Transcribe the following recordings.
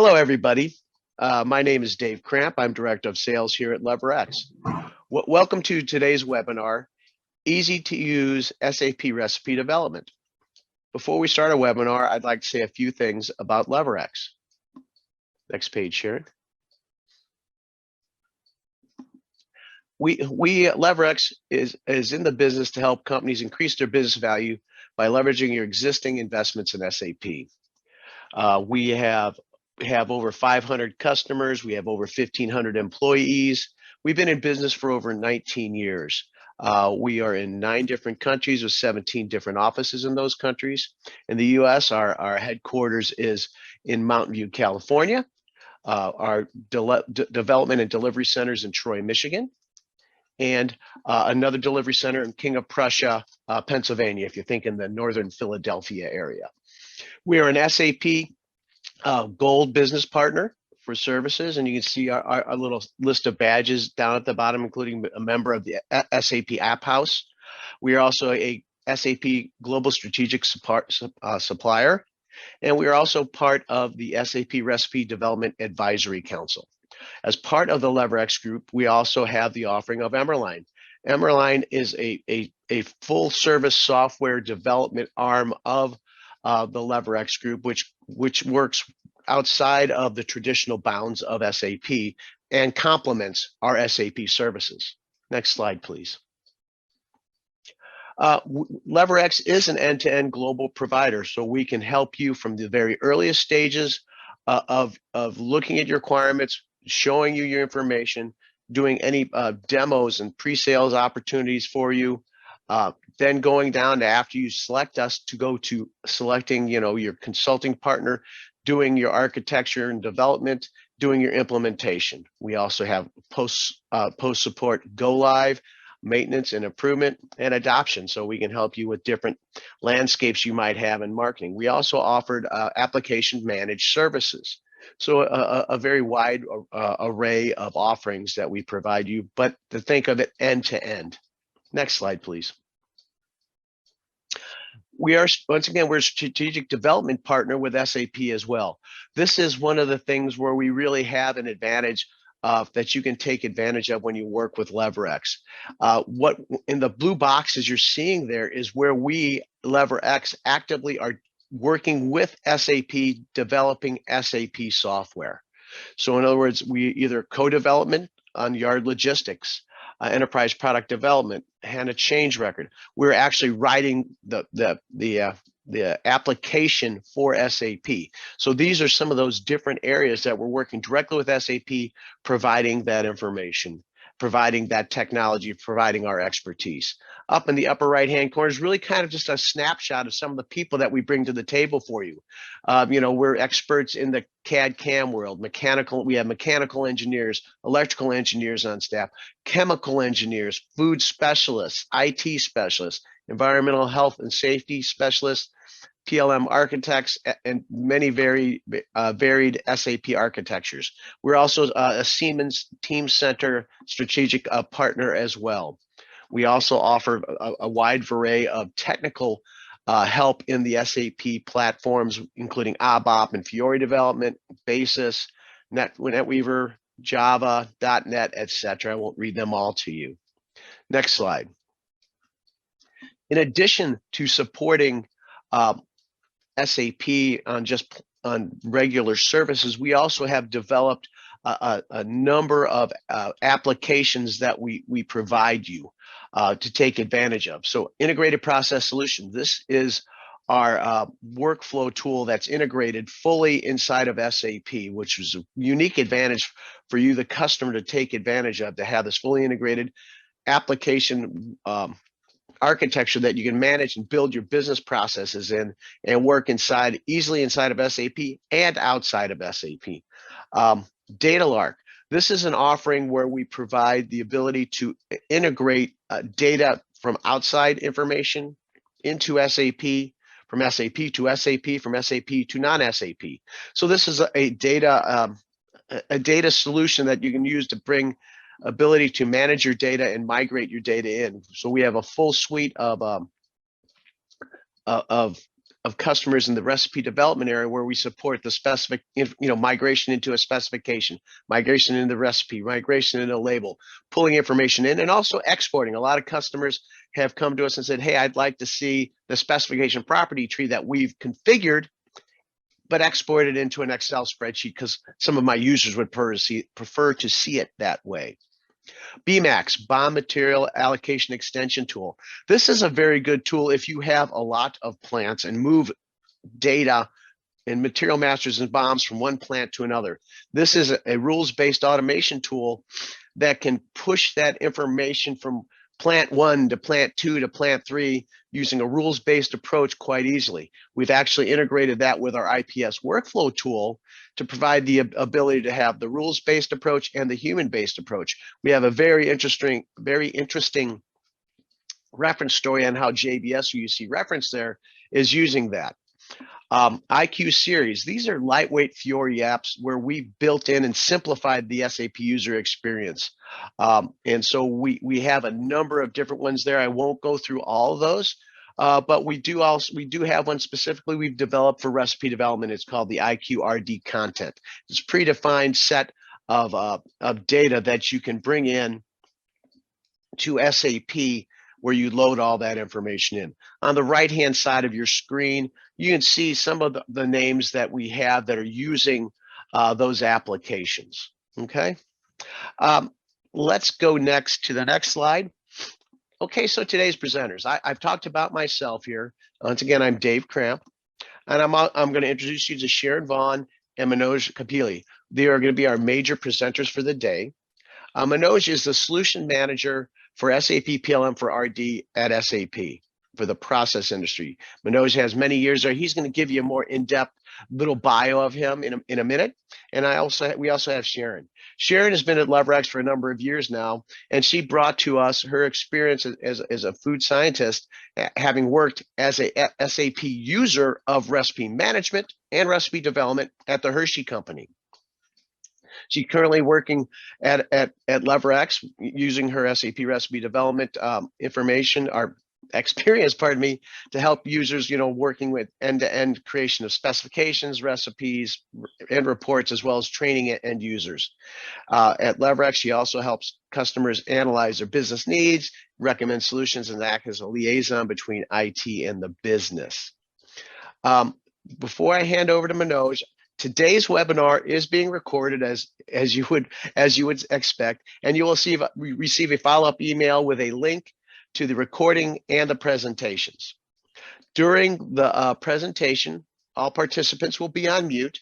Hello, everybody. My name is Dave Cramp. I'm Director of Sales here at LeverX. Welcome to today's webinar, Easy to Use SAP Recipe Development. Before we start our webinar, I'd like to say a few things about LeverX. Next page, Sharon. LeverX is in the business to help companies increase their business value by leveraging your existing investments in SAP. We have over 500 customers. We have over 1,500 employees. We've been in business for over 19 years. We are in 9 different countries with 17 different offices in those countries. In the US, our headquarters is in Mountain View, California. Our development and delivery centers in Troy, Michigan, and another delivery center in King of Prussia, Pennsylvania, if you think in the northern Philadelphia area. We are an SAP Gold business partner for services, and you can see our little list of badges down at the bottom, including a member of the SAP App House. We are also a SAP Global Strategic Supplier, and we are also part of the SAP Recipe Development Advisory Council. As part of the LeverX Group, we also have the offering of Emerline. Emerline is a full service software development arm of the LeverX Group, which works outside of the traditional bounds of SAP and complements our SAP services. Next slide, please. LeverX is an end-to-end global provider, so we can help you from the very earliest stages of looking at your requirements, showing you your information, doing any demos and pre-sales opportunities for you, then going down to after you select us to go to selecting, your consulting partner, doing your architecture and development, doing your implementation. We also have post support, go live, maintenance and improvement, and adoption, so we can help you with different landscapes you might have in marketing. We also offered application managed services. So a very wide array of offerings that we provide you, but to think of it end to end. Next slide, please. We're a strategic development partner with SAP as well. This is one of the things where we really have an advantage that you can take advantage of when you work with LeverX. What in the blue boxes you're seeing there is where we, LeverX, actively are working with SAP, developing SAP software. So in other words, we either co-development on yard logistics, enterprise product development, and a change record. We're actually writing the application for SAP. So these are some of those different areas that we're working directly with SAP, providing that information, providing that technology, providing our expertise. Up in the upper right-hand corner is really kind of just a snapshot of some of the people that we bring to the table for you. We're experts in the CAD/CAM world, mechanical. We have mechanical engineers, electrical engineers on staff, chemical engineers, food specialists, IT specialists, environmental health and safety specialists, PLM architects, and many very varied SAP architectures. We're also a Siemens Teamcenter strategic partner as well. We also offer a wide array of technical help in the SAP platforms, including ABAP and Fiori development, Basis, NetWeaver, Java, .NET, etc. I won't read them all to you. Next slide. In addition to supporting SAP on regular services, we also have developed a number of applications that we provide you to take advantage of. So integrated process solution, this is our workflow tool that's integrated fully inside of SAP, which is a unique advantage for you, the customer, to take advantage of, to have this fully integrated application architecture that you can manage and build your business processes in and work easily inside of SAP and outside of SAP. DataLark. This is an offering where we provide the ability to integrate data from outside information into SAP, from SAP to SAP, from SAP to non-SAP. So this is a data solution that you can use to bring ability to manage your data and migrate your data in. So we have a full suite of of customers in the recipe development area where we support the specific, migration into a specification, migration into the recipe, migration into a label, pulling information in, and also exporting. A lot of customers have come to us and said, hey, I'd like to see the specification property tree that we've configured, but exported into an Excel spreadsheet because some of my users would prefer to see it that way. BMAX, BOM Material Allocation Extension Tool. This is a very good tool if you have a lot of plants and move data and material masters and BOMs from one plant to another. This is a rules-based automation tool that can push that information from plant 1 to plant 2 to plant 3 using a rules-based approach quite easily. We've actually integrated that with our IPS workflow tool to provide the ability to have the rules-based approach and the human-based approach. We have a very interesting reference story on how JBS, who you see referenced there, is using that. IQ series, these are lightweight Fiori apps where we built in and simplified the SAP user experience. And so we have a number of different ones there. I won't go through all of those, but we do have one specifically we've developed for recipe development. It's called the IQ RD content. It's a predefined set of data that you can bring in to SAP where you load all that information in. On the right-hand side of your screen, you can see some of the names that we have that are using those applications, okay? Let's go next to the next slide. Okay, so today's presenters. I've talked about myself here. Once again, I'm Dave Cramp, and I'm gonna introduce you to Sharon Vaughn and Manoj Kapili. They are gonna be our major presenters for the day. Manoj is the solution manager for SAP PLM for RD at SAP for the process industry. Manoj has many years there. He's going to give you a more in-depth little bio of him in a minute. And we also have Sharon. Sharon has been at LeverX for a number of years now, and she brought to us her experience as a food scientist, having worked as a SAP user of recipe management and recipe development at the Hershey Company. She's currently working at LeverX using her SAP recipe development information, or experience, pardon me, to help users, working with end-to-end creation of specifications, recipes, and reports, as well as training end users. At LeverX, she also helps customers analyze their business needs, recommend solutions, and act as a liaison between IT and the business. Before I hand over to Manoj, today's webinar is being recorded as you would expect, and you will receive a follow-up email with a link to the recording and the presentations. During the presentation, all participants will be on mute.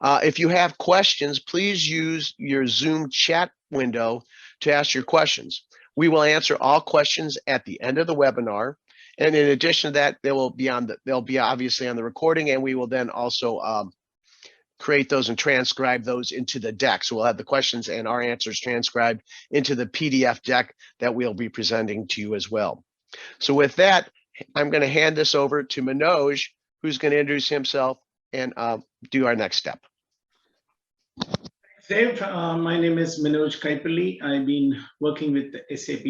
If you have questions, please use your Zoom chat window to ask your questions. We will answer all questions at the end of the webinar, and in addition to that, they'll be obviously on the recording, and we will then also create those and transcribe those into the deck. So we'll have the questions and our answers transcribed into the PDF deck that we'll be presenting to you as well. So with that, I'm going to hand this over to Manoj, who's going to introduce himself and do our next step. Dave, my name is Manoj Kaipalli. I've been working with SAP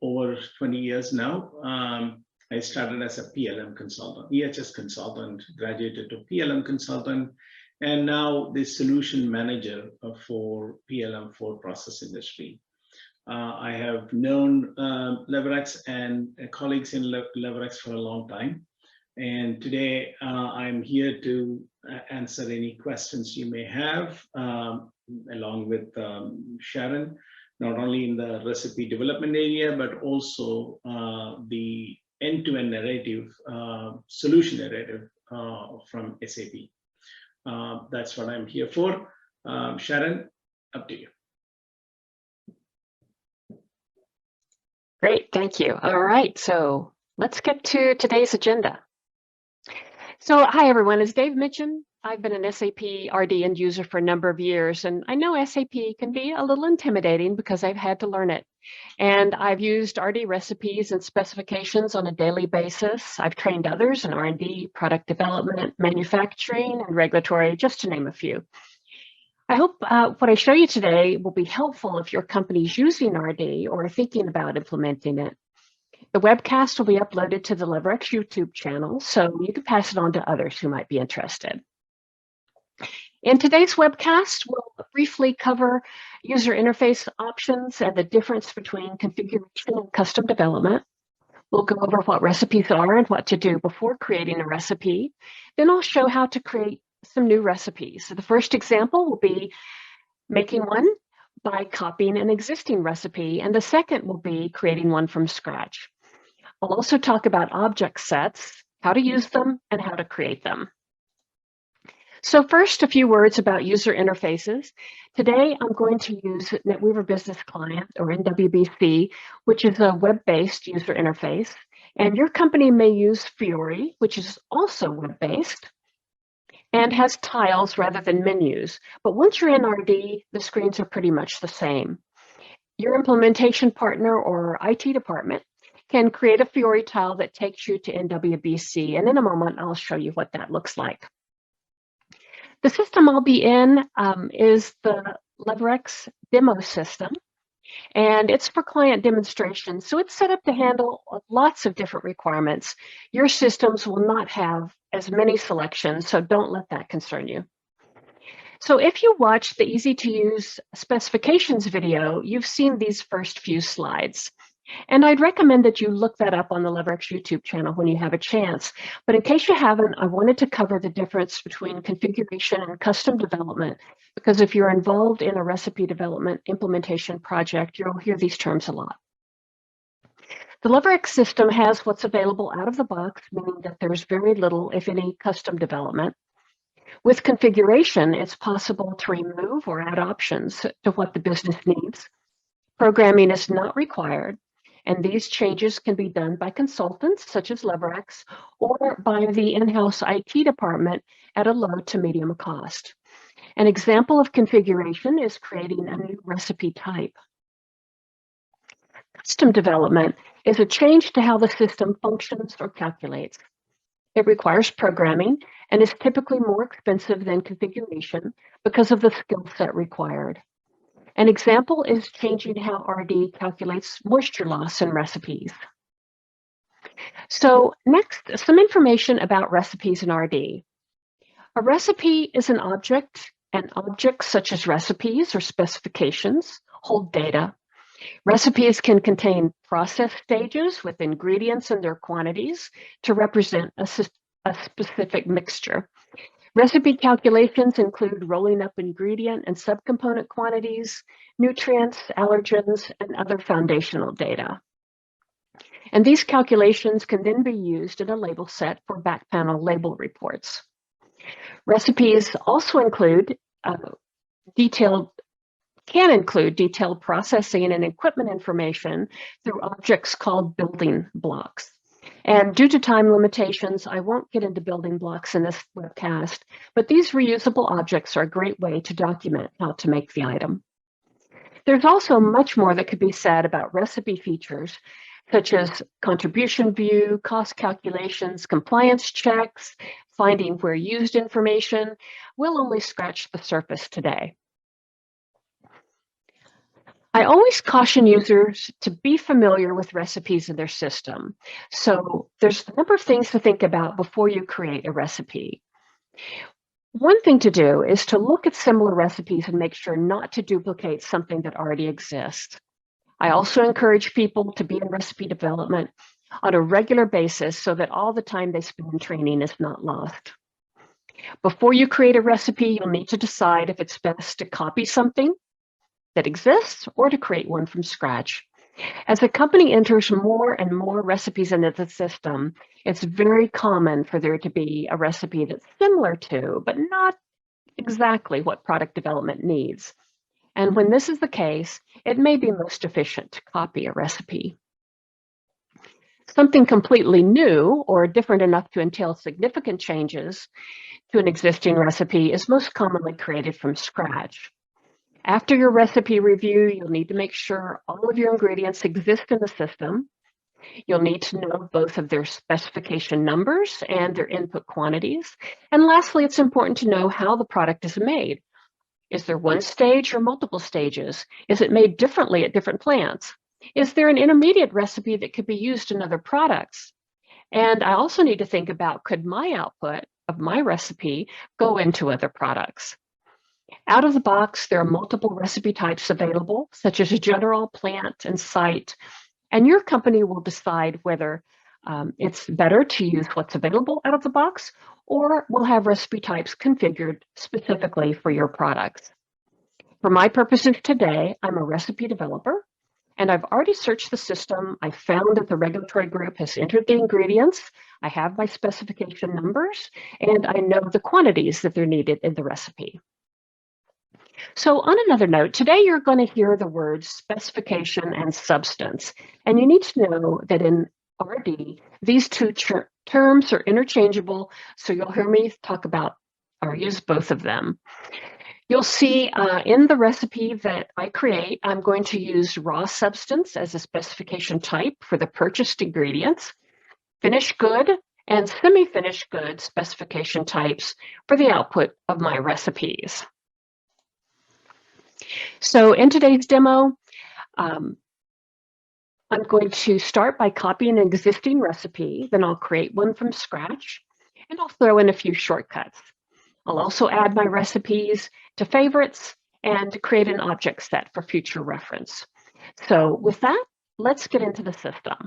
over 20 years now. I started as a PLM consultant, EHS consultant, graduated to PLM consultant, and now the solution manager for PLM for process industry. I have known LeverX and colleagues in LeverX for a long time. And today I'm here to answer any questions you may have, along with Sharon, not only in the recipe development area, but also the end-to-end narrative, solution narrative from SAP. That's what I'm here for. Sharon, up to you. Great, thank you. All right, so let's get to today's agenda. So hi everyone, as Dave mentioned, I've been an SAP RD end user for a number of years, and I know SAP can be a little intimidating because I've had to learn it. And I've used RD recipes and specifications on a daily basis. I've trained others in R&D, product development, manufacturing, and regulatory, just to name a few. I hope what I show you today will be helpful if your company is using RD or thinking about implementing it. The webcast will be uploaded to the LeverX YouTube channel, so you can pass it on to others who might be interested. In today's webcast, we'll briefly cover user interface options and the difference between configuration and custom development. We'll go over what recipes are and what to do before creating a recipe. Then I'll show how to create some new recipes. So the first example will be making one by copying an existing recipe, and the second will be creating one from scratch. I'll also talk about object sets, how to use them, and how to create them. So first, a few words about user interfaces. Today, I'm going to use NetWeaver Business Client, or NWBC, which is a web-based user interface. And your company may use Fiori, which is also web-based and has tiles rather than menus. But once you're in RD, the screens are pretty much the same. Your implementation partner or IT department can create a Fiori tile that takes you to NWBC. And in a moment, I'll show you what that looks like. The system I'll be in is the LeverX demo system, and it's for client demonstration. So it's set up to handle lots of different requirements. Your systems will not have as many selections, so don't let that concern you. So if you watch the easy to use specifications video, you've seen these first few slides. And I'd recommend that you look that up on the LeverX YouTube channel when you have a chance. But in case you haven't, I wanted to cover the difference between configuration and custom development, because if you're involved in a recipe development implementation project, you'll hear these terms a lot. The LeverX system has what's available out of the box, meaning that there's very little, if any, custom development. With configuration, it's possible to remove or add options to what the business needs. Programming is not required, and these changes can be done by consultants such as LeverX or by the in-house IT department at a low to medium cost. An example of configuration is creating a new recipe type. Custom development is a change to how the system functions or calculates. It requires programming and is typically more expensive than configuration because of the skill set required. An example is changing how RD calculates moisture loss in recipes. So next, some information about recipes in RD. A recipe is an object, and objects such as recipes or specifications hold data. Recipes can contain process stages with ingredients and their quantities to represent a specific mixture. Recipe calculations include rolling up ingredient and subcomponent quantities, nutrients, allergens, and other foundational data. And these calculations can then be used in a label set for back panel label reports. Recipes also include detailed processing and equipment information through objects called building blocks. And due to time limitations, I won't get into building blocks in this webcast, but these reusable objects are a great way to document how to make the item. There's also much more that could be said about recipe features, such as contribution view, cost calculations, compliance checks, finding where used information. We'll only scratch the surface today. I always caution users to be familiar with recipes in their system. So there's a number of things to think about before you create a recipe. One thing to do is to look at similar recipes and make sure not to duplicate something that already exists. I also encourage people to be in recipe development on a regular basis so that all the time they spend in training is not lost. Before you create a recipe, you'll need to decide if it's best to copy something that exists or to create one from scratch. As a company enters more and more recipes into the system, it's very common for there to be a recipe that's similar to, but not exactly what product development needs. And when this is the case, it may be most efficient to copy a recipe. Something completely new or different enough to entail significant changes to an existing recipe is most commonly created from scratch. After your recipe review, you'll need to make sure all of your ingredients exist in the system. You'll need to know both of their specification numbers and their input quantities. And lastly, it's important to know how the product is made. Is there one stage or multiple stages? Is it made differently at different plants? Is there an intermediate recipe that could be used in other products? And I also need to think about, could my output of my recipe go into other products? Out of the box, there are multiple recipe types available, such as general, plant, and site. And your company will decide whether it's better to use what's available out of the box, or we'll have recipe types configured specifically for your products. For my purposes today, I'm a recipe developer, and I've already searched the system. I found that the regulatory group has entered the ingredients. I have my specification numbers, and I know the quantities that they're needed in the recipe. So on another note, today you're going to hear the words specification and substance. And you need to know that in RD, these two terms are interchangeable. So you'll hear me talk about or use both of them. You'll see in the recipe that I create, I'm going to use raw substance as a specification type for the purchased ingredients, finished good and semi-finished good specification types for the output of my recipes. So in today's demo, I'm going to start by copying an existing recipe, then I'll create one from scratch, and I'll throw in a few shortcuts. I'll also add my recipes to favorites and create an object set for future reference. So with that, let's get into the system.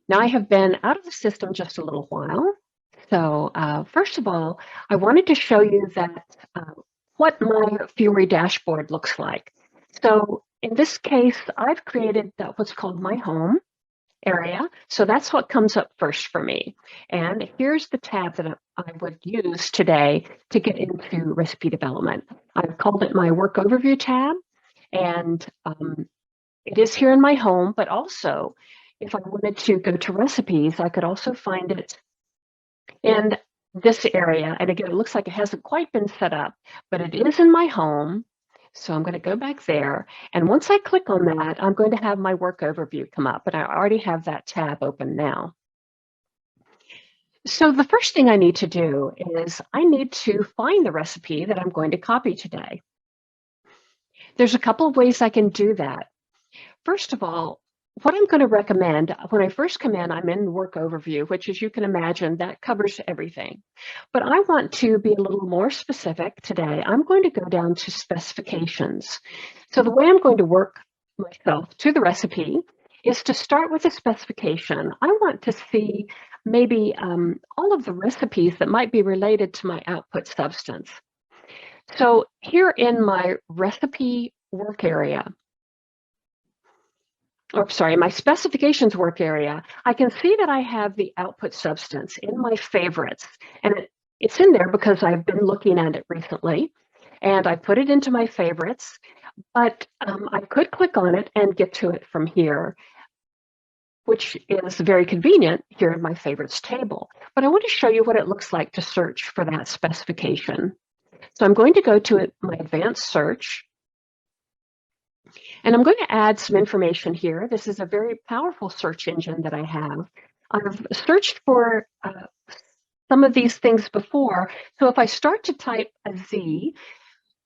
Now I have been out of the system just a little while. So first of all, I wanted to show you that what my Fiori dashboard looks like. So in this case, I've created what's called my home area. So that's what comes up first for me. And here's the tab that I would use today to get into recipe development. I've called it my work overview tab. And it is here in my home, but also if I wanted to go to recipes, I could also find it in this area. And again, it looks like it hasn't quite been set up, but it is in my home. So I'm going to go back there. And once I click on that, I'm going to have my work overview come up, but I already have that tab open now. So the first thing I need to do is I need to find the recipe that I'm going to copy today. There's a couple of ways I can do that. First of all, what I'm going to recommend, when I first come in, I'm in work overview, which, as you can imagine, that covers everything. But I want to be a little more specific today. I'm going to go down to specifications. So the way I'm going to work myself to the recipe is to start with a specification. I want to see maybe all of the recipes that might be related to my output substance. So here in my recipe work area, my specifications work area, I can see that I have the output substance in my favorites. And it's in there because I've been looking at it recently. And I put it into my favorites. But I could click on it and get to it from here, which is very convenient here in my favorites table. But I want to show you what it looks like to search for that specification. So I'm going to go to my advanced search. And I'm going to add some information here. This is a very powerful search engine that I have. I've searched for some of these things before. So if I start to type a Z,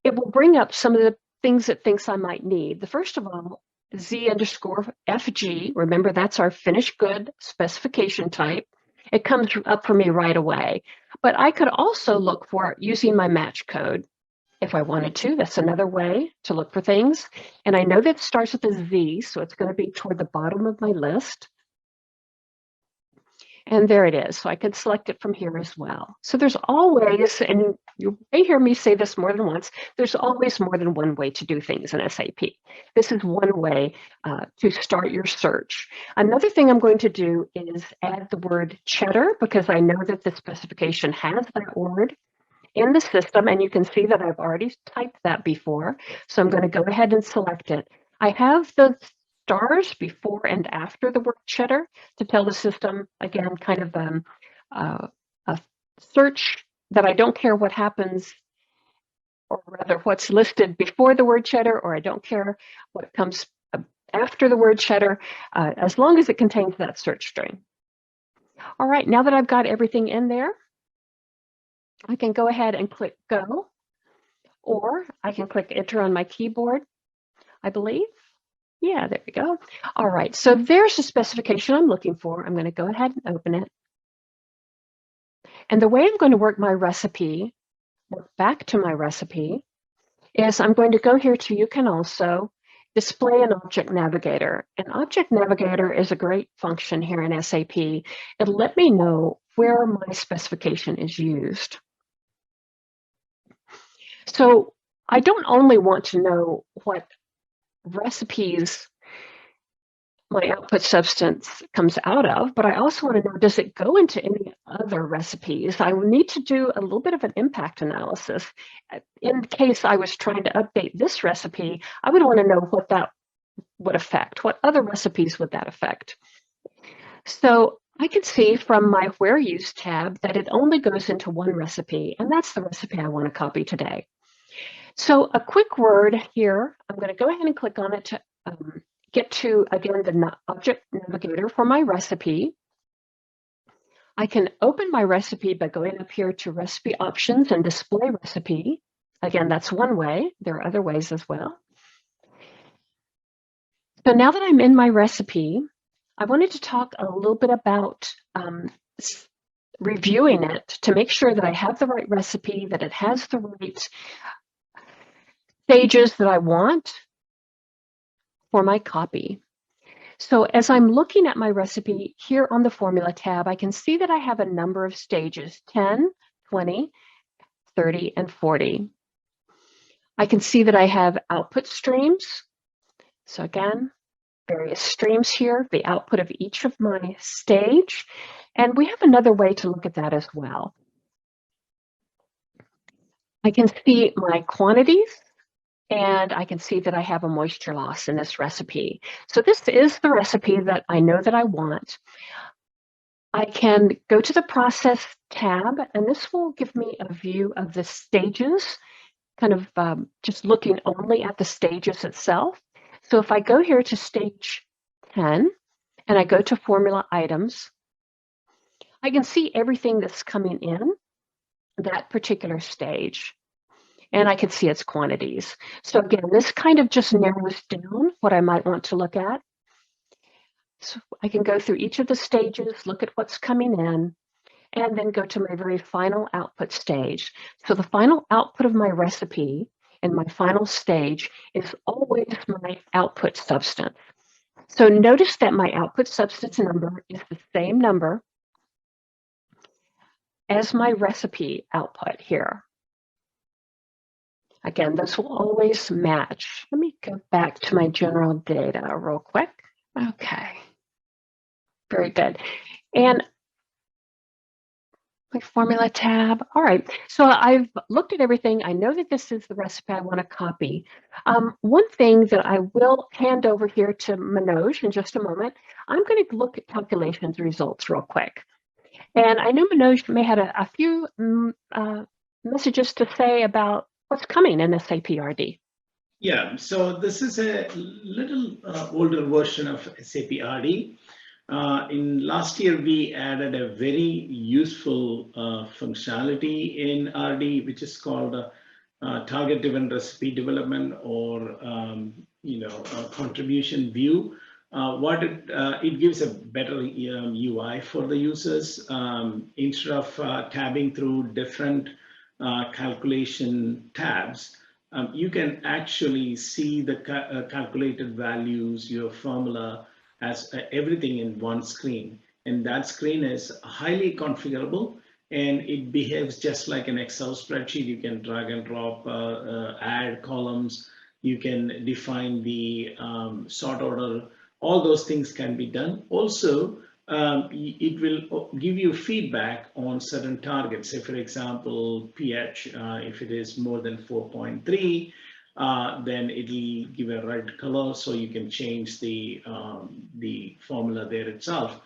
it will bring up some of the things it thinks I might need. The first of all, Z_FG, remember that's our finished good specification type. It comes up for me right away. But I could also look for it using my match code. If I wanted to, that's another way to look for things. And I know that it starts with a Z, so it's going to be toward the bottom of my list. And there it is. So I could select it from here as well. So there's always, and you may hear me say this more than once, there's always more than one way to do things in SAP. This is one way to start your search. Another thing I'm going to do is add the word cheddar, because I know that the specification has that word in the system, and you can see that I've already typed that before. So I'm going to go ahead and select it. I have the stars before and after the word cheddar to tell the system, again, kind of a search that I don't care what happens, or rather what's listed before the word cheddar, or I don't care what comes after the word cheddar, as long as it contains that search string. All right, now that I've got everything in there, I can go ahead and click go, or I can click enter on my keyboard. I believe. Yeah, there we go. All right, so there's the specification I'm looking for. I'm going to go ahead and open it. And the way I'm going to work my recipe, work back to my recipe, is I'm going to go here to You Can Also display an Object Navigator. An Object Navigator is a great function here in SAP. It'll let me know where my specification is used. So I don't only want to know what recipes my output substance comes out of, but I also want to know, does it go into any other recipes? I will need to do a little bit of an impact analysis. In case I was trying to update this recipe, I would want to know what that would affect. What other recipes would that affect? So I can see from my Where Used tab that it only goes into one recipe, and that's the recipe I want to copy today. So a quick word here, I'm going to go ahead and click on it to get to, again, the Object Navigator for my recipe. I can open my recipe by going up here to Recipe Options and Display Recipe. Again, that's one way. There are other ways as well. So now that I'm in my recipe, I wanted to talk a little bit about reviewing it to make sure that I have the right recipe, that it has the right stages that I want for my copy. So as I'm looking at my recipe here on the Formula tab, I can see that I have a number of stages, 10, 20, 30, and 40. I can see that I have output streams. So again, various streams here, the output of each of my stage. And we have another way to look at that as well. I can see my quantities, and I can see that I have a moisture loss in this recipe. So this is the recipe that I know that I want. I can go to the Process tab, and this will give me a view of the stages, kind of just looking only at the stages itself. So if I go here to stage 10, and I go to Formula Items, I can see everything that's coming in that particular stage. And I can see its quantities. So again, this kind of just narrows down what I might want to look at. So I can go through each of the stages, look at what's coming in, and then go to my very final output stage. So the final output of my recipe and my final stage is always my output substance. So notice that my output substance number is the same number as my recipe output here. Again, this will always match. Let me go back to my general data real quick. Okay, very good. And my Formula tab. All right, so I've looked at everything. I know that this is the recipe I want to copy. One thing that I will hand over here to Manoj in just a moment, I'm going to look at calculations results real quick. And I know Manoj may have a few messages to say about what's coming in SAP RD. Yeah, so this is a little older version of SAP RD. In last year, we added a very useful functionality in RD, which is called target-driven recipe development, or contribution view. What it gives a better UI for the users. Instead of tabbing through different calculation tabs, you can actually see the calculated values, your formula, as everything in one screen. And that screen is highly configurable, and it behaves just like an Excel spreadsheet. You can drag and drop, add columns, you can define the sort order, all those things can be done. Also, it will give you feedback on certain targets. Say, for example, pH, if it is more than 4.3, then it'll give a red color, so you can change the formula there itself.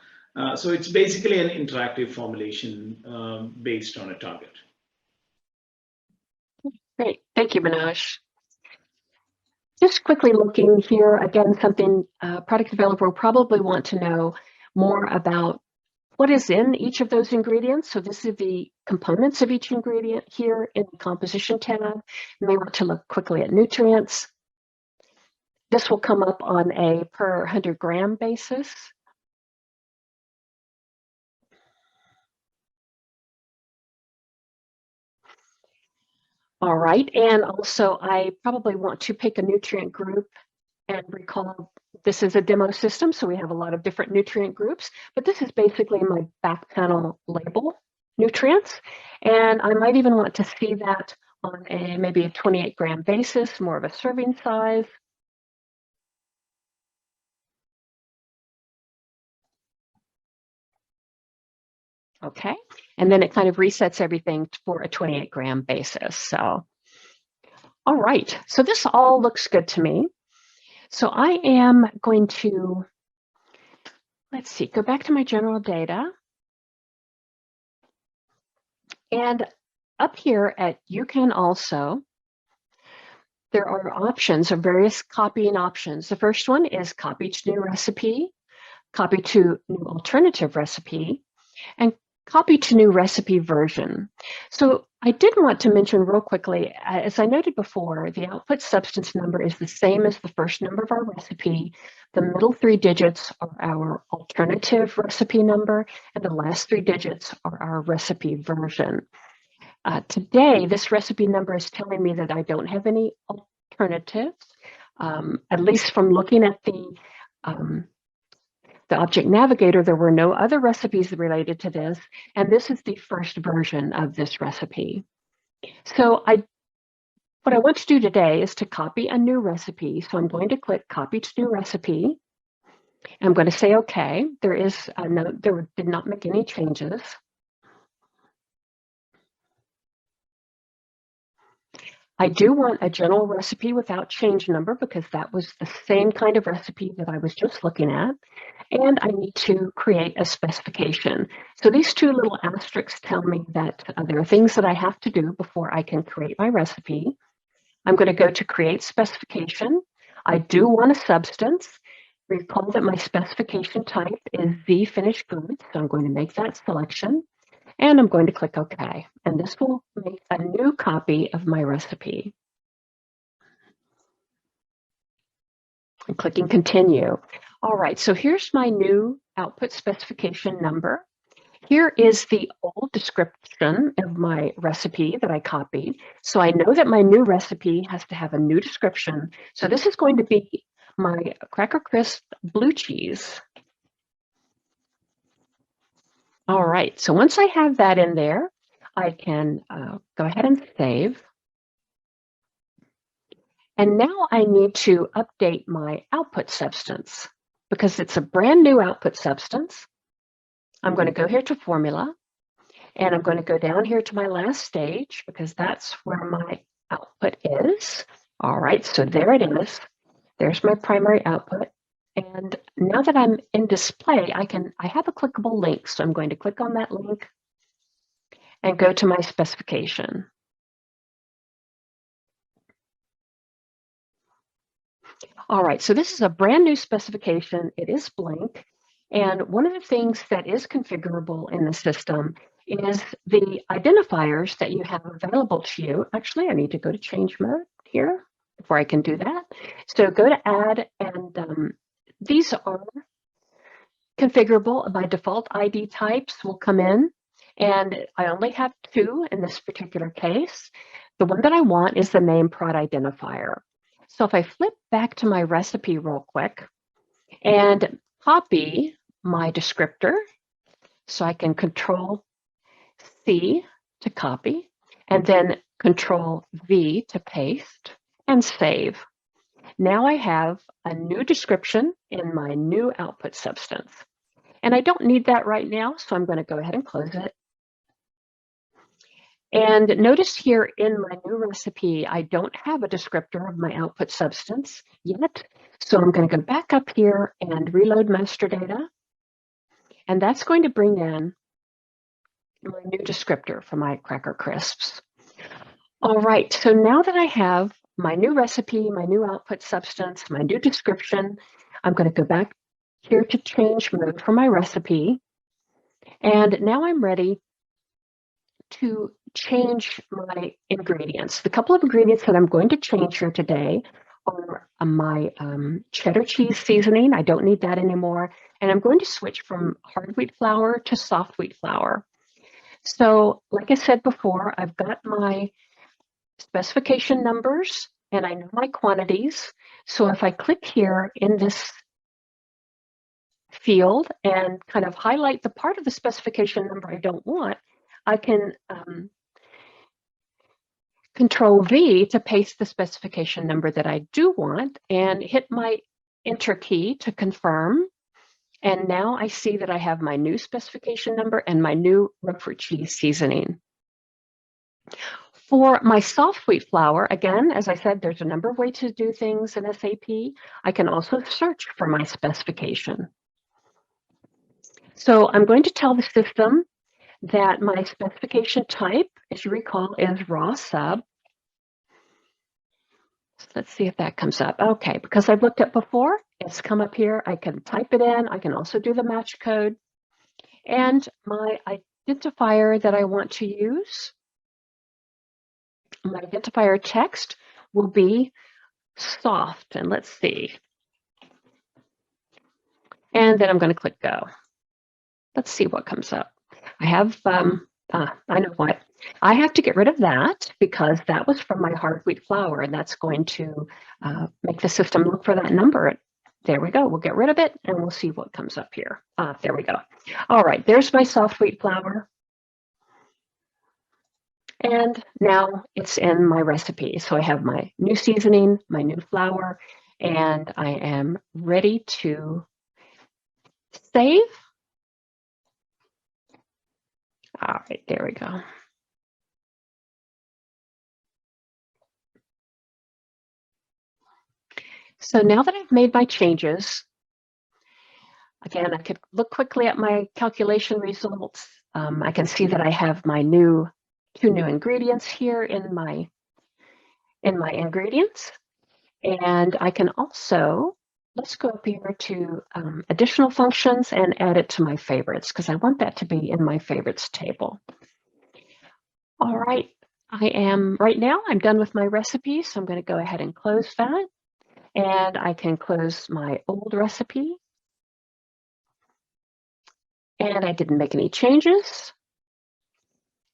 So it's basically an interactive formulation based on a target. Great, thank you, Manoj. Just quickly looking here, again, something a product developer will probably want to know more about what is in each of those ingredients. So this is the components of each ingredient here in the composition tab. You may want to look quickly at nutrients. This will come up on a per 100 gram basis. All right, and also I probably want to pick a nutrient group and recall this is a demo system, so we have a lot of different nutrient groups, but this is basically my back panel label nutrients. And I might even want to see that on maybe a 28 gram basis, more of a serving size. Okay, and then it kind of resets everything for a 28 gram basis. So, all right, so this all looks good to me. So I am going to, let's see, go back to my general data. And up here at You Can Also, there are options of various copying options. The first one is copy to new recipe, copy to new alternative recipe, and copy to new recipe version. So I did want to mention real quickly, as I noted before, the output substance number is the same as the first number of our recipe. The middle 3 digits are our alternative recipe number, and the last 3 digits are our recipe version. Today, this recipe number is telling me that I don't have any alternatives, at least from looking at the Object Navigator, there were no other recipes related to this, and this is the first version of this recipe. So what I want to do today is to copy a new recipe. So I'm going to click Copy to New Recipe. I'm going to say OK. There did not make any changes. I do want a general recipe without change number because that was the same kind of recipe that I was just looking at. And I need to create a specification. So these 2 little asterisks tell me that there are things that I have to do before I can create my recipe. I'm going to go to Create Specification. I do want a substance. Recall that my specification type is the finished goods, so I'm going to make that selection. And I'm going to click OK. And this will make a new copy of my recipe. I'm clicking Continue. All right, so here's my new output specification number. Here is the old description of my recipe that I copied. So I know that my new recipe has to have a new description. So this is going to be my Cracker Crisp blue cheese. All right, so once I have that in there, I can go ahead and save. And now I need to update my output substance because it's a brand new output substance. I'm going to go here to Formula, and I'm going to go down here to my last stage because that's where my output is. All right, so there it is. There's my primary output. And now that I'm in display, I have a clickable link. So I'm going to click on that link and go to my specification. All right, so this is a brand new specification. It is blank. And one of the things that is configurable in the system is the identifiers that you have available to you. Actually, I need to go to change mode here before I can do that. So go to add, and these are configurable. By default, ID types will come in, and I only have 2 in this particular case. The one that I want is the name prod identifier. So if I flip back to my recipe real quick and copy my descriptor, so I can Control C to copy, and then Control V to paste and save. Now I have a new description in my new output substance. And I don't need that right now, so I'm going to go ahead and close it. And notice here in my new recipe, I don't have a descriptor of my output substance yet. So I'm going to go back up here and reload master data. And that's going to bring in my new descriptor for my Cracker Crisps. All right, so now that I have my new recipe, my new output substance, my new description, I'm going to go back here to change mode for my recipe. And now I'm ready to change my ingredients. The couple of ingredients that I'm going to change here today or my cheddar cheese seasoning. I don't need that anymore. And I'm going to switch from hard wheat flour to soft wheat flour. So like I said before, I've got my specification numbers and I know my quantities. So if I click here in this field and kind of highlight the part of the specification number I don't want, I can Control V to paste the specification number that I do want and hit my Enter key to confirm. And now I see that I have my new specification number and my new Roquefort cheese seasoning. For my soft wheat flour, again, as I said, there's a number of ways to do things in SAP. I can also search for my specification. So I'm going to tell the system that my specification type, as you recall, is raw sub. Let's see if that comes up. Okay, because I've looked at before, it's come up here. I can type it in. I can also do the match code. And my identifier that I want to use, my identifier text will be soft. And let's see. And then I'm going to click go. Let's see what comes up. I have, I know what. I have to get rid of that because that was from my hard wheat flour, and that's going to make the system look for that number. There we go. We'll get rid of it, and we'll see what comes up here. There we go. All right, there's my soft wheat flour. And now it's in my recipe. So I have my new seasoning, my new flour, and I am ready to save. All right, there we go. So now that I've made my changes, again, I could look quickly at my calculation results. I can see that I have my two new ingredients here in my ingredients. And I can also, let's go up here to additional functions and add it to my favorites because I want that to be in my favorites table. All right, right now I'm done with my recipe. So I'm going to go ahead and close that. And I can close my old recipe. And I didn't make any changes.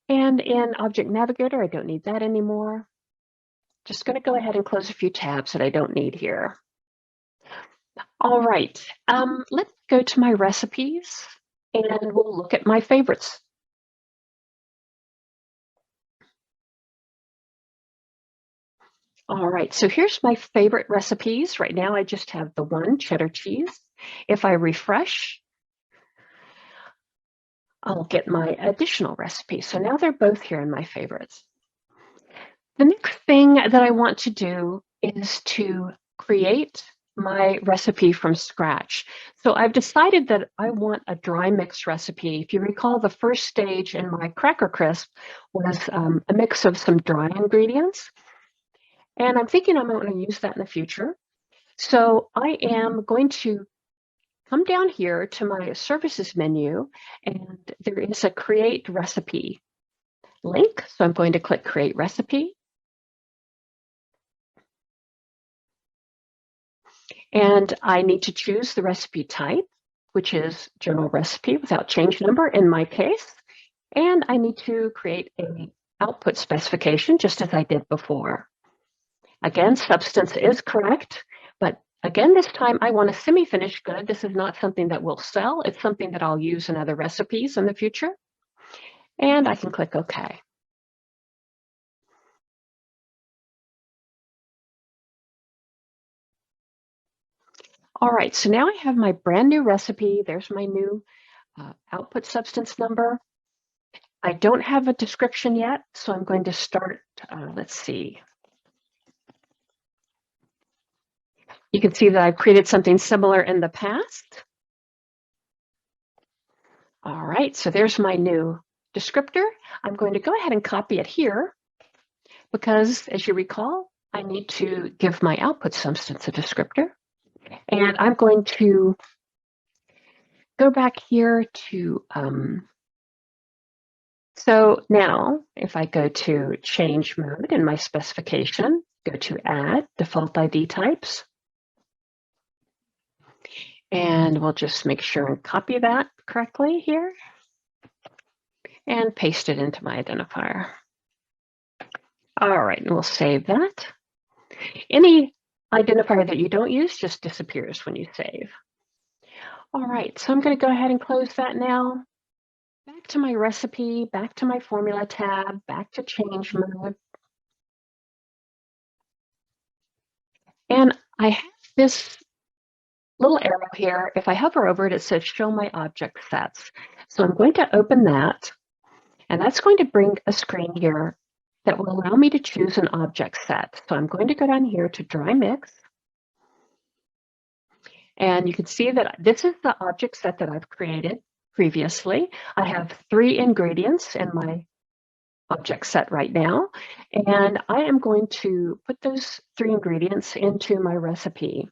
And in Object Navigator, I don't need that anymore. Just going to go ahead and close a few tabs that I don't need here. All right, let's go to my recipes and we'll look at my favorites. All right, so here's my favorite recipes. Right now, I just have the one cheddar cheese. If I refresh, I'll get my additional recipe. So now they're both here in my favorites. The next thing that I want to do is to create my recipe from scratch. So I've decided that I want a dry mix recipe. If you recall, the first stage in my Cracker Crisp was a mix of some dry ingredients. And I'm thinking I'm going to use that in the future. So I am going to come down here to my services menu, and there is a create recipe link. So I'm going to click create recipe. And I need to choose the recipe type, which is general recipe without change number in my case. And I need to create an output specification just as I did before. Again, substance is correct, but again, this time I want a semi-finished good. This is not something that will sell. It's something that I'll use in other recipes in the future. And I can click OK. All right, so now I have my brand new recipe. There's my new output substance number. I don't have a description yet, so I'm going to start, let's see. You can see that I've created something similar in the past. All right, so there's my new descriptor. I'm going to go ahead and copy it here because, as you recall, I need to give my output substance a descriptor. And I'm going to go back here to, so now if I go to change mode in my specification, go to Add, Default ID Types. And we'll just make sure and copy that correctly here and paste it into my identifier. All right, and we'll save that. Any identifier that you don't use just disappears when you save. All right, so I'm going to go ahead and close that now. Back to my recipe, back to my formula tab, back to change mode. And I have this little arrow here. If I hover over it, it says show my object sets. So I'm going to open that, and that's going to bring a screen here that will allow me to choose an object set. So I'm going to go down here to dry mix. And you can see that this is the object set that I've created previously. I have 3 ingredients in my object set right now, and I am going to put those 3 ingredients into my recipe.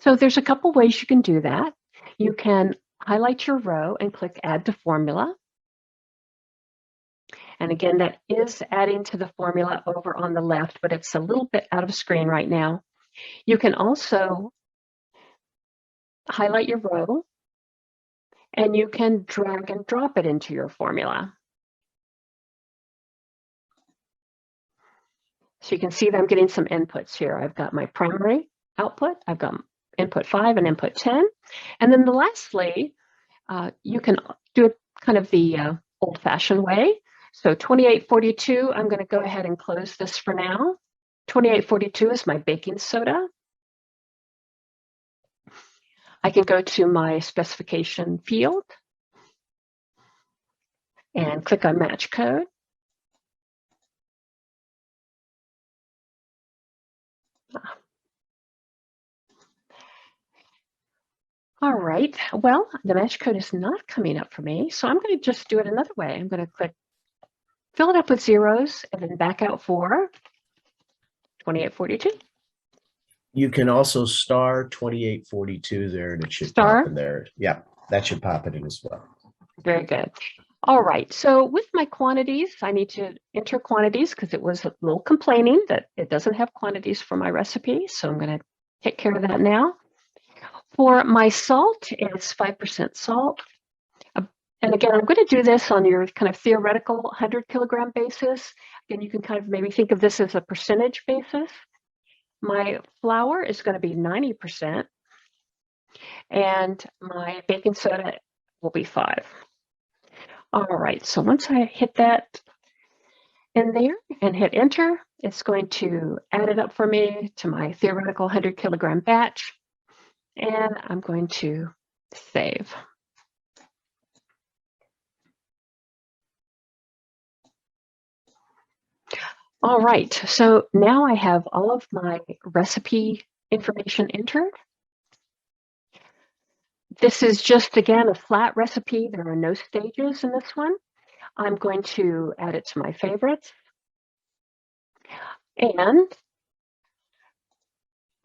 So there's a couple ways you can do that. You can highlight your row and click Add to Formula. And again, that is adding to the formula over on the left, but it's a little bit out of screen right now. You can also highlight your row, and you can drag and drop it into your formula. So you can see that I'm getting some inputs here. I've got my primary output, I've got input 5 and input 10. And then lastly, you can do it kind of the old-fashioned way. So 2842, I'm going to go ahead and close this for now. 2842 is my baking soda. I can go to my specification field and click on match code. All right, well, the match code is not coming up for me, so I'm going to just do it another way. I'm going to click, fill it up with zeros, and then back out for 2842. You can also star 2842 there, and it should Star? pop in there. Yeah, that should pop it in as well. Very good. All right, so with my quantities, I need to enter quantities because it was a little complaining that it doesn't have quantities for my recipe, so I'm going to take care of that now. For my salt, it's 5% salt. And again, I'm going to do this on your kind of theoretical 100 kilogram basis. Again, you can kind of maybe think of this as a percentage basis. My flour is going to be 90%, and my baking soda will be 5. All right, so once I hit that in there and hit enter, it's going to add it up for me to my theoretical 100 kilogram batch. And I'm going to save. All right, so now I have all of my recipe information entered. This is just, again, a flat recipe. There are no stages in this one. I'm going to add it to my favorites. And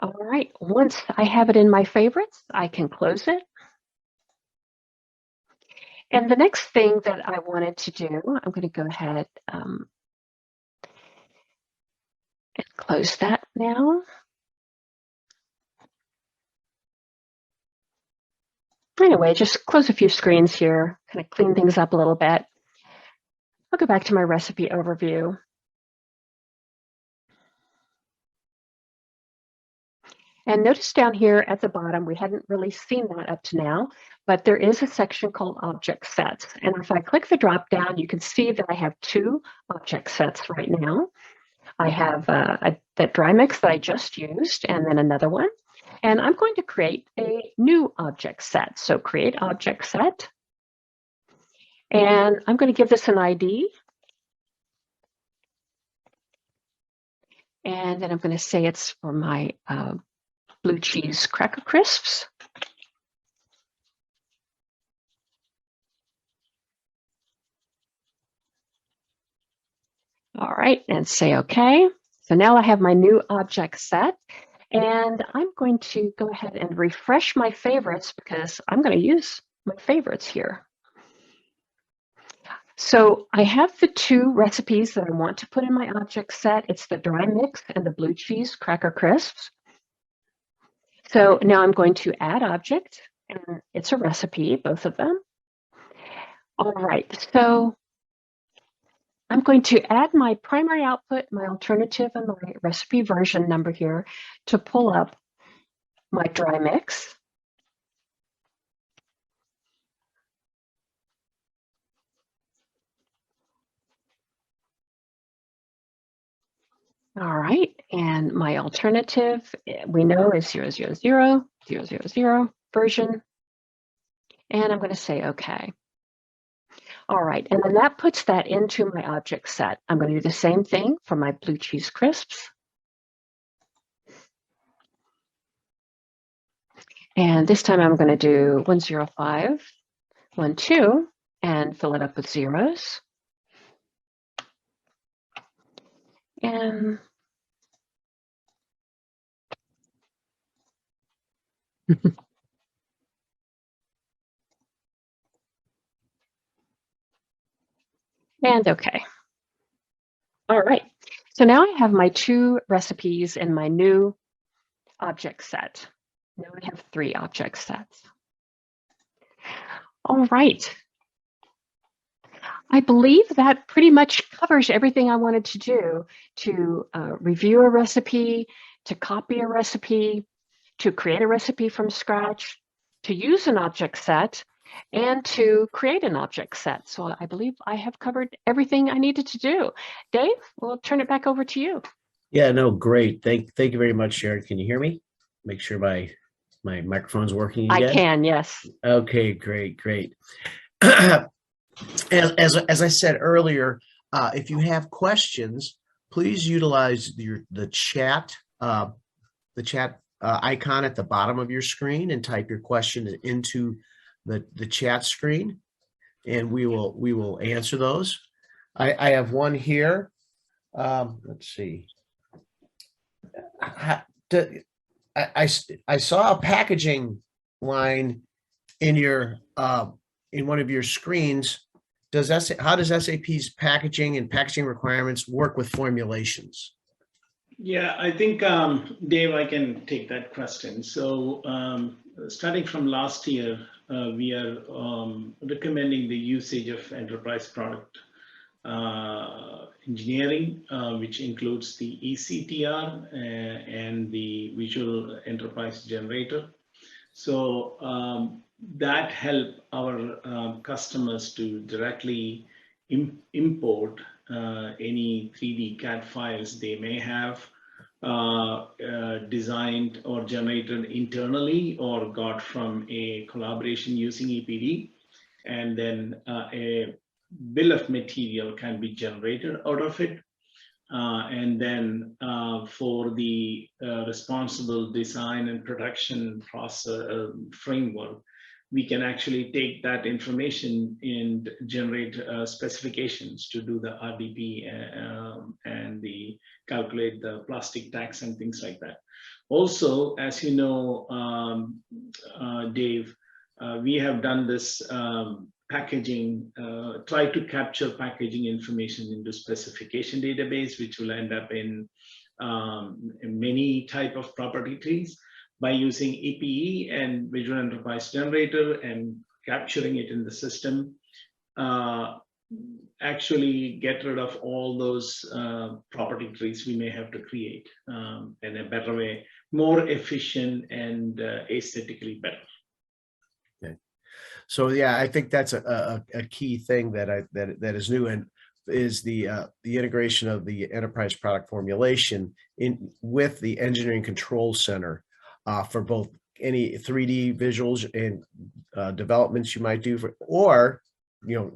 all right, once I have it in my favorites, I can close it. And the next thing that I wanted to do, I'm going to go ahead and close that now. Anyway, just close a few screens here, kind of clean things up a little bit. I'll go back to my recipe overview. And notice down here at the bottom, we hadn't really seen that up to now, but there is a section called object sets. And if I click the drop down, you can see that I have 2 object sets right now. I have that dry mix that I just used, and then another one. And I'm going to create a new object set. So create object set. And I'm going to give this an ID. And then I'm going to say it's for my blue cheese cracker crisps. All right, and say OK. So now I have my new object set, and I'm going to go ahead and refresh my favorites because I'm going to use my favorites here. So I have the two recipes that I want to put in my object set. It's the dry mix and the blue cheese cracker crisps. So now I'm going to add object, and it's a recipe, both of them. All right, so I'm going to add my primary output, my alternative, and my recipe version number here to pull up my dry mix. All right, and my alternative, we know is 000 version. And I'm going to say OK. All right, and then that puts that into my object set. I'm going to do the same thing for my blue cheese crisps. And this time I'm going to do 10512 and fill it up with zeros. And and OK. All right, so now I have my two recipes in my new object set. Now I have 3 object sets. All right. I believe that pretty much covers everything I wanted to do to review a recipe, to copy a recipe, to create a recipe from scratch, to use an object set, and to create an object set. So I believe I have covered everything I needed to do. Dave, we'll turn it back over to you. Yeah, no, great. Thank you very much, Sharon. Can you hear me? Make sure my microphone's working again. I can, yes. Okay, great. As I said earlier, if you have questions, please utilize the chat icon at the bottom of your screen and type your question into the chat screen, and we will answer those. I have one here. Let's see. I saw a packaging line in your in one of your screens. How does SAP's packaging and packaging requirements work with formulations? Yeah, I think, Dave, I can take that question. So starting from last year, we are recommending the usage of enterprise product engineering, which includes the ECTR and the Visual Enterprise Generator. So that help our customers to directly import any 3D CAD files they may have designed or generated internally or got from a collaboration using EPD, and then a bill of material can be generated out of it. And then for the responsible design and production process framework, we can actually take that information and generate specifications to do the RDP and calculate the plastic tax and things like that. Also, as you know, Dave, we have done this packaging, try to capture packaging information into specification database, which will end up in many type of property trees by using EPE and Visual Enterprise Generator and capturing it in the system. Actually get rid of all those property trees we may have to create in a better way, more efficient and aesthetically better. Okay. So yeah, I think that's a key thing that is new, and is the integration of the enterprise product formulation with the engineering control center for both any 3D visuals and developments you might do or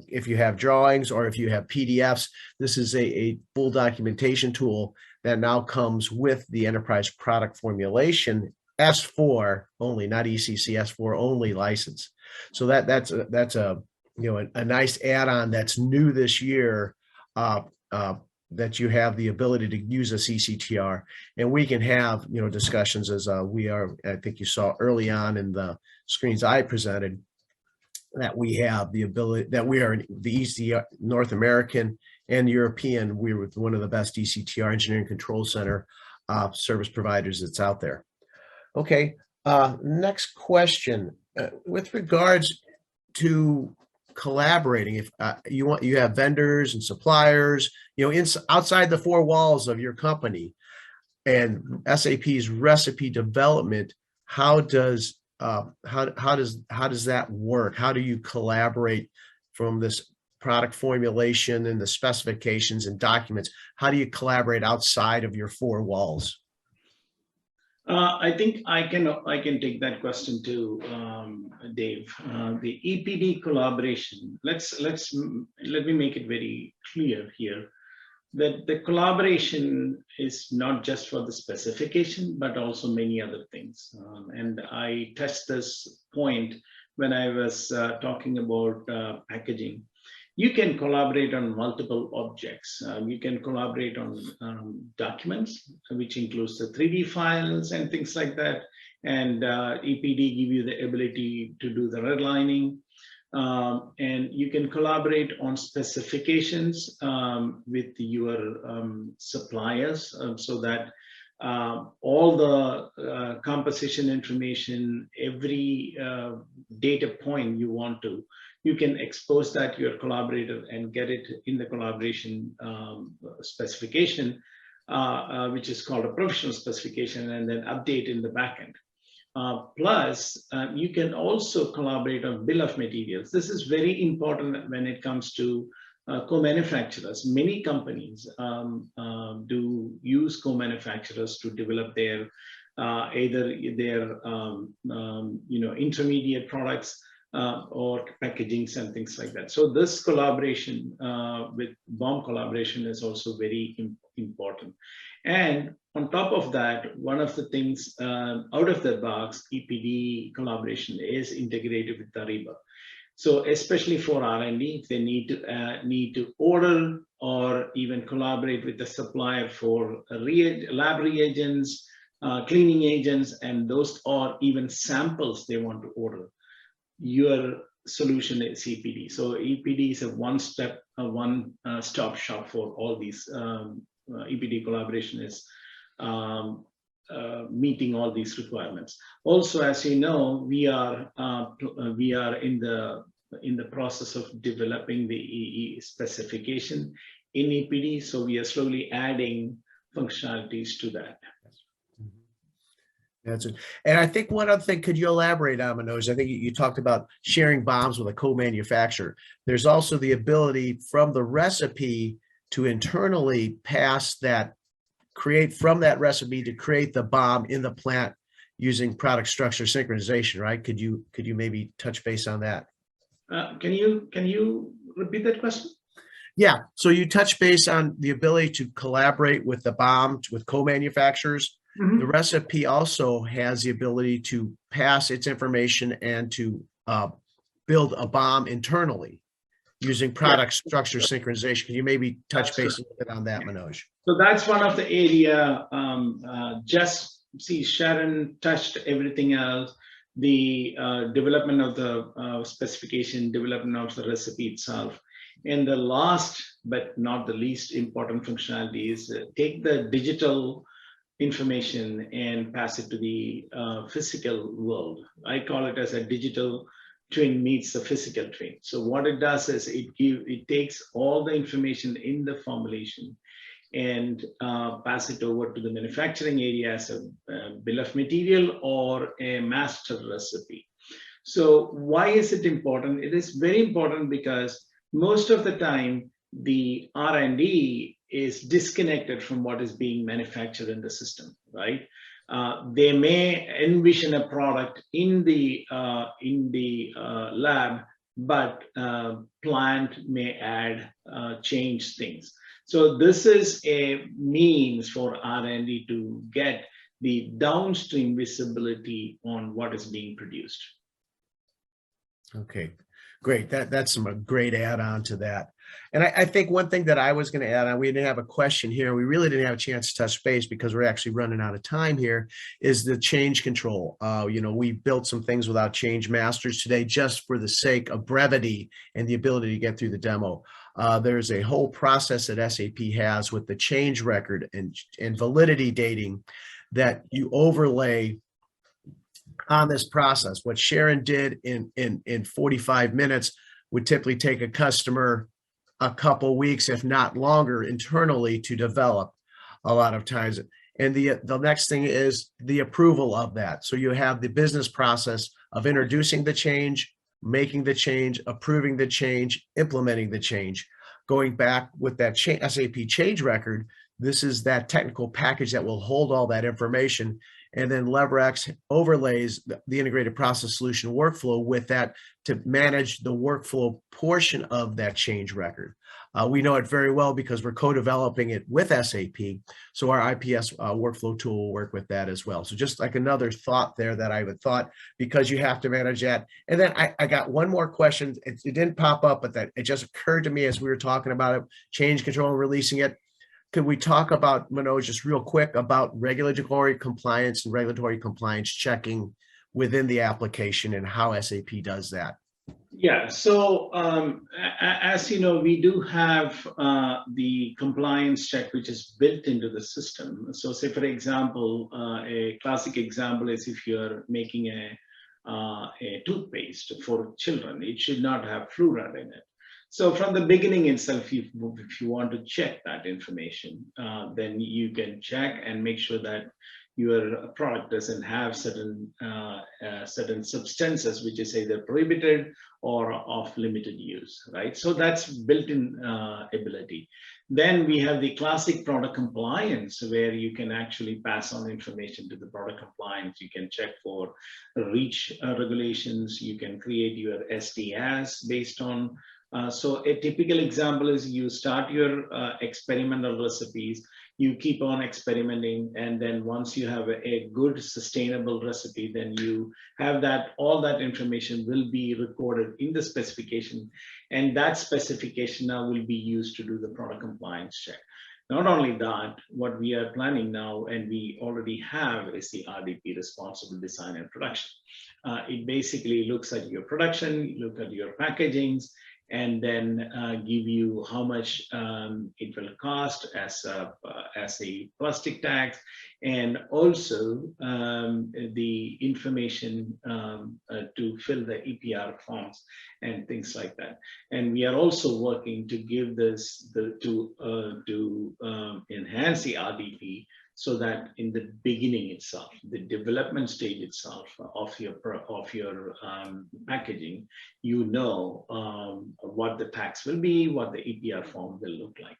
if you have drawings or if you have PDFs. This is a full documentation tool that now comes with the enterprise product formulation S4 only, not ECC, S4 only license. So that's a nice add-on that's new this year, that you have the ability to use a CCTR, and we can have discussions as we are. I think you saw early on in the screens I presented that we have the ability, that we are in the EC North American and European, we're with one of the best ECTR engineering control center service providers that's out there. Okay, next question. With regards to collaborating, if you have vendors and suppliers, outside the four walls of your company, and SAP's recipe development, how does that work? How do you collaborate from this product formulation and the specifications and documents? How do you collaborate outside of your four walls? I think I can take that question too, Dave. The EPD collaboration. Let me make it very clear here that the collaboration is not just for the specification, but also many other things. And I touched this point when I was talking about packaging. You can collaborate on multiple objects. You can collaborate on documents, which includes the 3D files and things like that. And EPD give you the ability to do the redlining. And you can collaborate on specifications with your suppliers so that all the composition information, every data point you want to, you can expose that to your collaborator and get it in the collaboration specification, which is called a professional specification, and then update in the backend. Plus, you can also collaborate on bill of materials. This is very important when it comes to co-manufacturers. Many companies do use co-manufacturers to develop their either their intermediate products or packagings and things like that. So this collaboration with BOM collaboration is also very important. And on top of that, one of the things out of the box, EPD collaboration is integrated with Ariba. So especially for R&D, if they need to order or even collaborate with the supplier for lab reagents, cleaning agents, and those, or even samples they want to order, your solution is EPD. So EPD is a one-stop shop for all these. EPD collaboration is meeting all these requirements. Also, as you know, we are in the process of developing the EE specification in EPD. So we are slowly adding functionalities to that. That's it. And I think one other thing, could you elaborate on, Manoj? I think you talked about sharing BOMs with a co-manufacturer. There's also the ability from the recipe to internally pass that, create from that recipe to create the BOM in the plant using product structure synchronization, right? Could you maybe touch base on that? Can you repeat that question? Yeah, so you touch base on the ability to collaborate with the BOM, with co-manufacturers. Mm-hmm. The recipe also has the ability to pass its information and to build a BOM internally using product structure synchronization. Can you maybe touch base a little bit on that, Manoj? So that's one of the area. Sharon touched everything else. The development of the specification, development of the recipe itself. And the last but not the least important functionality is take the digital information and pass it to the physical world. I call it as a digital twin meets the physical twin. So what it does is it takes all the information in the formulation and pass it over to the manufacturing area as a bill of material or a master recipe. So why is it important? It is very important because most of the time the R&D is disconnected from what is being manufactured in the system, right? They may envision a product in the lab, but plant may add, change things. So this is a means for R&D to get the downstream visibility on what is being produced. Okay, Great. That's some great add-on to that. And I think one thing that I was going to add on, we didn't have a question here. We really didn't have a chance to touch base because we're actually running out of time here, is the change control. We built some things without change masters today just for the sake of brevity and the ability to get through the demo. There's a whole process that SAP has with the change record and validity dating that you overlay on this process. What Sharon did in 45 minutes would typically take a customer a couple weeks, if not longer, internally to develop a lot of times. And the next thing is the approval of that. So you have the business process of introducing the change, making the change, approving the change, implementing the change. Going back with that SAP change record, this is that technical package that will hold all that information. And then LeverX overlays the integrated process solution workflow with that to manage the workflow portion of that change record. We know it very well because we're co-developing it with SAP. So our IPS workflow tool will work with that as well. So just like another thought there that I would thought, because you have to manage that. And then I got one more question. It didn't pop up, but that it just occurred to me as we were talking about it, change control and releasing it. Could we talk about, Manoj, just real quick about regulatory compliance and regulatory compliance checking within the application and how SAP does that? Yeah, so as you know, we do have the compliance check, which is built into the system. So say, for example, a classic example is if you're making a toothpaste for children, it should not have fluoride in it. So from the beginning itself, if you want to check that information, then you can check and make sure that your product doesn't have certain substances which is either prohibited or of limited use, right? So that's built-in ability. Then we have the classic product compliance, where you can actually pass on information to the product compliance. You can check for REACH regulations. You can create your SDS based on. So a typical example is you start your experimental recipes, you keep on experimenting, and then once you have a good sustainable recipe, then you have that, all that information will be recorded in the specification, and that specification now will be used to do the product compliance check. Not only that, what we are planning now, and we already have, is the RDP, Responsible Design and Production. It basically looks at your production, look at your packagings, and then give you how much it will cost as a plastic tax, and also the information to fill the EPR forms and things like that. And we are also working to give this to enhance the RDP, so that in the beginning itself, the development stage itself of your packaging, you know what the tax will be, what the EPR form will look like.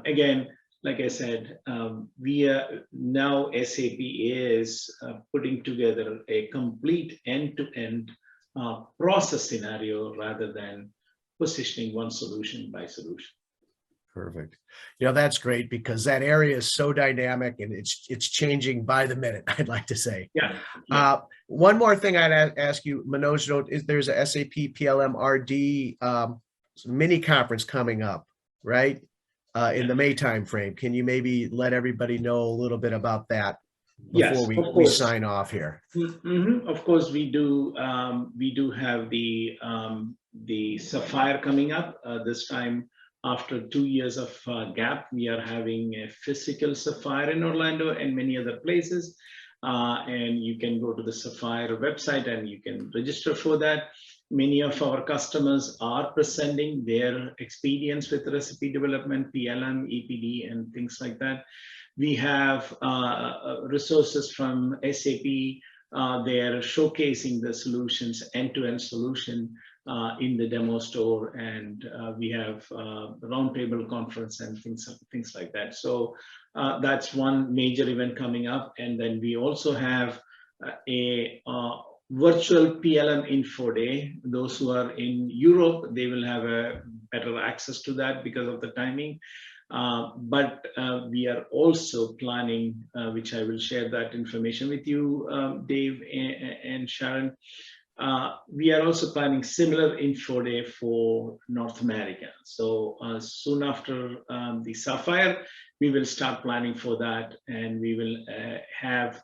Again, like I said, now SAP is putting together a complete end-to-end process scenario rather than positioning one solution by solution. Perfect. That's great, because that area is so dynamic and it's changing by the minute, I'd like to say. Yeah. One more thing I'd ask you, Manoj, is there's a SAP PLM RD mini conference coming up, right? In the May timeframe. Can you maybe let everybody know a little bit about that before we sign off here? Mm-hmm. Of course, we do have the Sapphire coming up this time. After 2 years of gap, we are having a physical Sapphire in Orlando and many other places. And you can go to the Sapphire website and you can register for that. Many of our customers are presenting their experience with recipe development, PLM, EPD, and things like that. We have resources from SAP. They are showcasing the solutions, end-to-end solution, in the demo store, and we have roundtable conference and things like that. So that's one major event coming up, and then we also have a virtual PLM Info Day. Those who are in Europe, they will have a better access to that because of the timing. But we are also planning, which I will share that information with you, Dave and Sharon. We are also planning similar info day for North America. So soon after the Sapphire, we will start planning for that, and we will have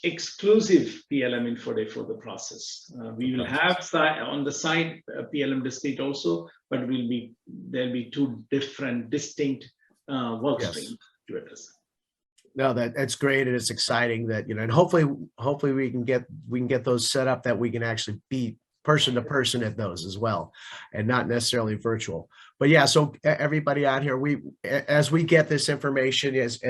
exclusive PLM info day for the process. We will have on the side PLM discrete also, but there'll be two different distinct work streams to address. No, that's great, and it's exciting that, you know, and hopefully we can get those set up that we can actually be person to person at those as well, and not necessarily virtual. But yeah, so everybody out here, as we get this information, as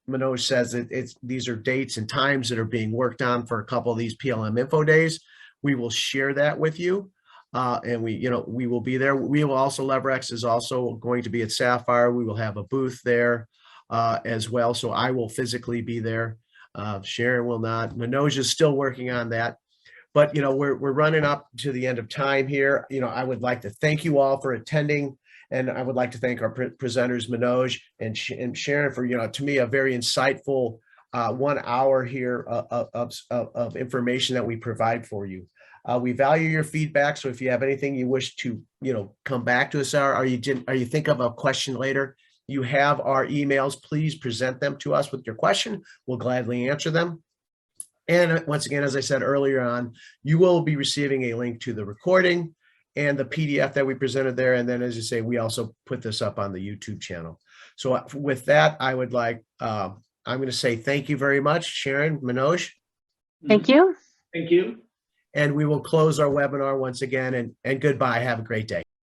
Manoj says, these are dates and times that are being worked on for a couple of these PLM info days. We will share that with you, and we will be there. We will also, LeverX is also going to be at Sapphire. We will have a booth there as well. So I will physically be there. Sharon will not. Manoj is still working on that. But, you know, we're running up to the end of time here. You know, I would like to thank you all for attending. And I would like to thank our presenters, Manoj and Sharon, for, you know, to me, a very insightful 1 hour here of information that we provide for you. We value your feedback. So if you have anything you wish to, you know, come back to us, or you think of a question later, you have our emails. Please present them to us with your question. We'll gladly answer them. And once again, as I said earlier on, you will be receiving a link to the recording and the PDF that we presented there. And then, as you say, we also put this up on the YouTube channel. So with that, I would like, I'm going to say thank you very much, Sharon, Manoj. Thank you. Thank you. And we will close our webinar once again, and goodbye. Have a great day.